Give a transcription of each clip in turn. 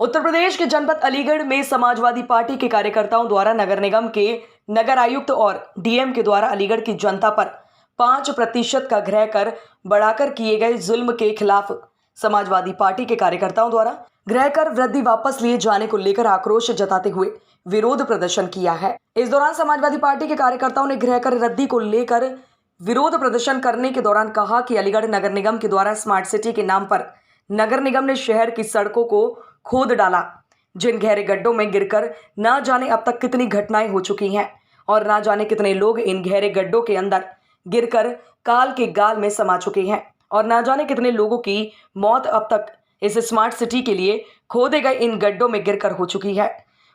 उत्तर प्रदेश के जनपद अलीगढ़ में समाजवादी पार्टी के कार्यकर्ताओं द्वारा नगर निगम के नगर आयुक्त और डीएम के द्वारा अलीगढ़ की जनता पर 5% का गृह कर बढ़ाकर किए गए जुल्म के खिलाफ समाजवादी पार्टी के कार्यकर्ताओं द्वारा गृह कर वृद्धि वापस लिए जाने को लेकर आक्रोश जताते हुए विरोध प्रदर्शन किया है। इस दौरान समाजवादी पार्टी के कार्यकर्ताओं ने गृह कर रद्दी को लेकर विरोध प्रदर्शन करने के दौरान कहा कि अलीगढ़ नगर निगम के द्वारा स्मार्ट सिटी के नाम पर नगर निगम ने शहर की सड़कों को खोद डाला, जिन गहरे गड्ढों में गिरकर ना जाने अब तक कितनी घटनाएं हो चुकी हैं और ना जाने कितने लोग इन गहरे गड्ढों के अंदर गिरकर काल के गाल में समा चुके हैं और ना जाने कितने लोगों की मौत अब तक इस स्मार्ट सिटी के लिए खोदे गए इन गड्ढों में गिरकर हो चुकी है।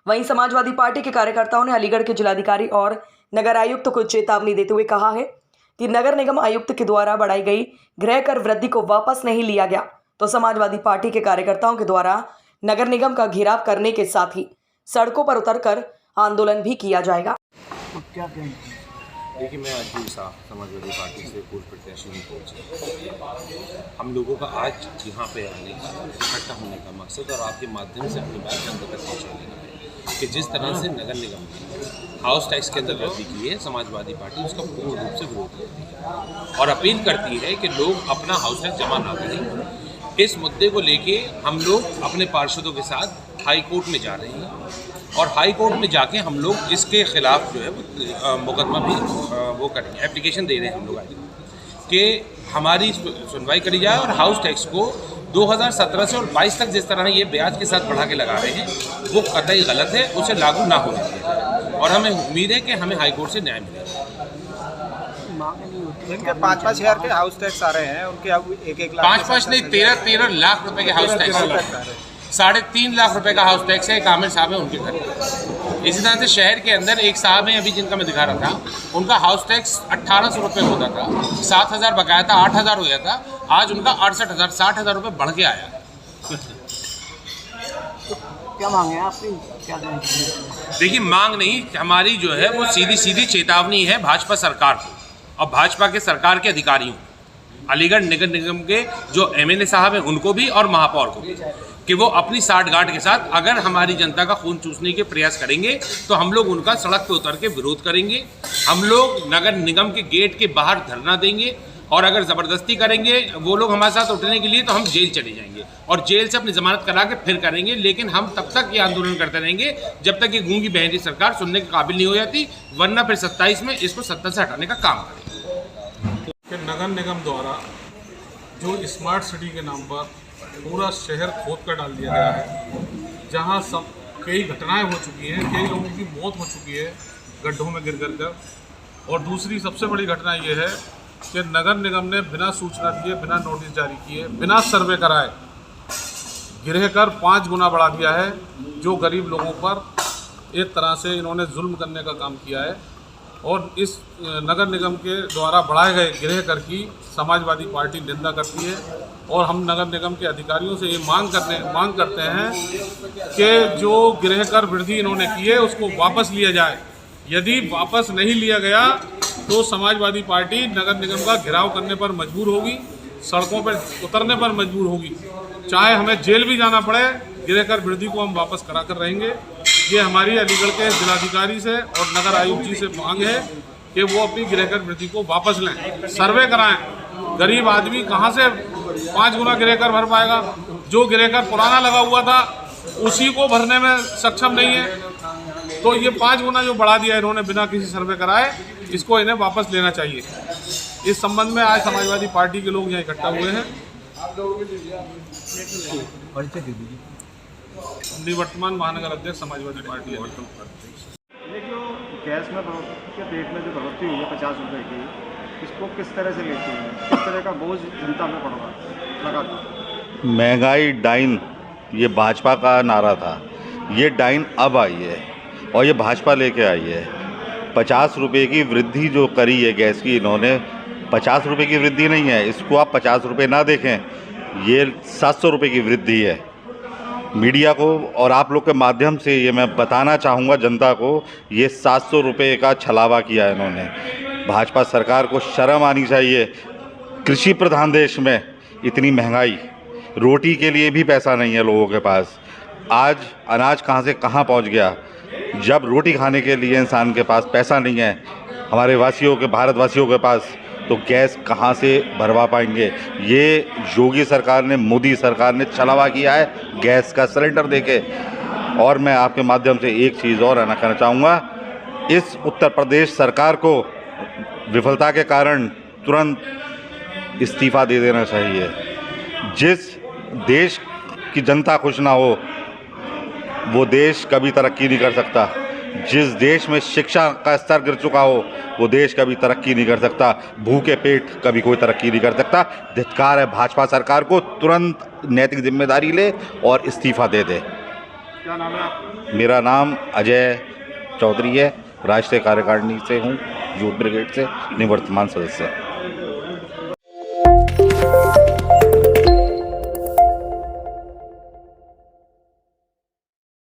वहीं समाजवादी पार्टी के कार्यकर्ताओं ने अलीगढ़ के जिलाधिकारी और नगर आयुक्त को चेतावनी देते हुए कहा है कि नगर निगम आयुक्त के द्वारा बढ़ाई गई गृह कर वृद्धि को वापस नहीं लिया गया तो समाजवादी पार्टी के कार्यकर्ताओं के द्वारा नगर निगम का घेराव करने के साथ ही सड़कों पर उतरकर आंदोलन भी किया जाएगा। क्या कहेंगे? देखिए, मैं आज भी समाजवादी पार्टी से पूर्व प्रत्याशी नहीं पहुँचे। हम लोगों का आज यहाँ पे आने का इकट्ठा होने का मकसद और आपके माध्यम से अपनी बात जनता तक पहुँचाने का है कि जिस तरह से नगर निगम ने हाउस टैक्स के अंदर वृद्धि की है, समाजवादी पार्टी उसका पूर्ण रूप से विरोध करती है और अपील करती है कि लोग अपना हाउस टैक्स जमा ना करें। इस मुद्दे को लेके हम लोग अपने पार्षदों के साथ हाई कोर्ट में जा रहे हैं और हाई कोर्ट में जाके हम लोग इसके खिलाफ जो है मुकदमा भी वो करेंगे, एप्लीकेशन दे रहे हैं हम लोग आज कि हमारी सुनवाई करी जाए और हाउस टैक्स को 2017 से और 22 तक जिस तरह ये ब्याज के साथ बढ़ा के लगा रहे हैं वो कतई गलत है, उसे लागू ना होने दिया जाए और हमें उम्मीद है कि हमें हाई कोर्ट से न्याय मिलेगा। जिनके 5-5 हज़ार के हाउस टैक्स आ रहे हैं उनके अब 1-1 लाख 5-5 नहीं 13 लाख रुपए के हाउस टैक्स, 3.5 लाख रुपए का हाउस टैक्स है। एक आमिर साहब है उनके घर। इसी तरह से शहर के अंदर एक साहब हैं अभी जिनका मैं दिखा रहा था, उनका हाउस टैक्स 1800 रुपये होता था, 7000 बकाया था, 8000 हो गया था, आज उनका 68,000 60,000 रुपये बढ़ के आया। क्या मांगे आपकी? क्या देखिए, मांग नहीं, हमारी जो है वो सीधी चेतावनी है भाजपा सरकार को और भाजपा के सरकार के अधिकारियों, अलीगढ़ नगर निगम के जो एमएलए साहब हैं उनको भी और महापौर को भी, कि वो अपनी साठगांठ के साथ अगर हमारी जनता का खून चूसने के प्रयास करेंगे तो हम लोग उनका सड़क पर उतर के विरोध करेंगे। हम लोग नगर निगम के गेट के बाहर धरना देंगे और अगर ज़बरदस्ती करेंगे वो लोग हमारे साथ उठने के लिए तो हम जेल चले जाएंगे और जेल से अपनी जमानत करा के फिर करेंगे। लेकिन हम तब तक ये आंदोलन करते रहेंगे जब तक ये गूंगी बहरी सरकार सुनने के काबिल नहीं हो जाती, वरना फिर 27 में इसको सत्ता से हटाने का काम करेंगे। कि नगर निगम द्वारा जो स्मार्ट सिटी के नाम पर पूरा शहर खोद कर डाल दिया गया है, जहां सब कई घटनाएं हो चुकी हैं, कई लोगों की मौत हो चुकी है गड्ढों में गिर कर। और दूसरी सबसे बड़ी घटना ये है कि नगर निगम ने बिना सूचना दिए, बिना नोटिस जारी किए, बिना सर्वे कराए गृह कर 5 गुना बढ़ा दिया है, जो गरीब लोगों पर एक तरह से इन्होंने जुल्म करने का काम किया है। और इस नगर निगम के द्वारा बढ़ाए गए गृह कर की समाजवादी पार्टी निंदा करती है और हम नगर निगम के अधिकारियों से ये मांग करते हैं कि जो गृह कर वृद्धि इन्होंने की है उसको वापस लिया जाए। यदि वापस नहीं लिया गया तो समाजवादी पार्टी नगर निगम का घेराव करने पर मजबूर होगी, सड़कों पर उतरने पर मजबूर होगी, चाहे हमें जेल भी जाना पड़े, गृह कर वृद्धि को हम वापस करा कर रहेंगे। ये हमारी अलीगढ़ के जिलाधिकारी से और नगर आयुक्त जी से मांग है कि वो अपनी गृह कर वृद्धि को वापस लें, सर्वे कराएं। गरीब आदमी कहाँ से 5 गुना गृह कर भर पाएगा? जो गृह कर पुराना लगा हुआ था उसी को भरने में सक्षम नहीं है, तो ये 5 गुना जो बढ़ा दिया इन्होंने बिना किसी सर्वे कराए, इसको इन्हें वापस लेना चाहिए। इस संबंध में आज समाजवादी पार्टी के लोग यहाँ इकट्ठा हुए हैं। निवर्तमान महानगर अध्यक्ष समाजवादी पार्टी है। ये जो गैस में के रेट में जो बढ़ोतरी हुई है 50 रुपये की, इसको किस तरह से लेते हैं? किस तरह का बोझ जनता में पड़ रहा लगातार? महंगाई डाइन, ये भाजपा का नारा था, ये डाइन अब आई है और ये भाजपा लेके आई है। 50 रुपये की वृद्धि जो करी है गैस की, इन्होंने 50 रुपये की वृद्धि नहीं है, इसको आप 50 रुपये ना देखें, ये 700 रुपये की वृद्धि है। मीडिया को और आप लोग के माध्यम से ये मैं बताना चाहूँगा जनता को, ये 700 रुपये का छलावा किया है इन्होंने। भाजपा सरकार को शर्म आनी चाहिए। कृषि प्रधान देश में इतनी महंगाई, रोटी के लिए भी पैसा नहीं है लोगों के पास, आज अनाज कहाँ से कहाँ पहुँच गया। जब रोटी खाने के लिए इंसान के पास पैसा नहीं है, हमारे वासियों के, भारतवासियों के पास, तो गैस कहाँ से भरवा पाएंगे। ये योगी सरकार ने, मोदी सरकार ने छलावा किया है गैस का सिलेंडर देके। और मैं आपके माध्यम से एक चीज़ और कहना चाहूँगा, इस उत्तर प्रदेश सरकार को विफलता के कारण तुरंत इस्तीफ़ा दे देना चाहिए। जिस देश की जनता खुश ना हो वो देश कभी तरक्की नहीं कर सकता। जिस देश में शिक्षा का स्तर गिर चुका हो वो देश कभी तरक्की नहीं कर सकता। भूखे पेट कभी कोई तरक्की नहीं कर सकता। धिक्कार है भाजपा सरकार को, तुरंत नैतिक जिम्मेदारी ले और इस्तीफ़ा दे दे। क्या नाम है आपका? मेरा नाम अजय चौधरी है, राष्ट्रीय कार्यकारिणी से हूँ, यूथ ब्रिगेड से निवर्तमान सदस्य।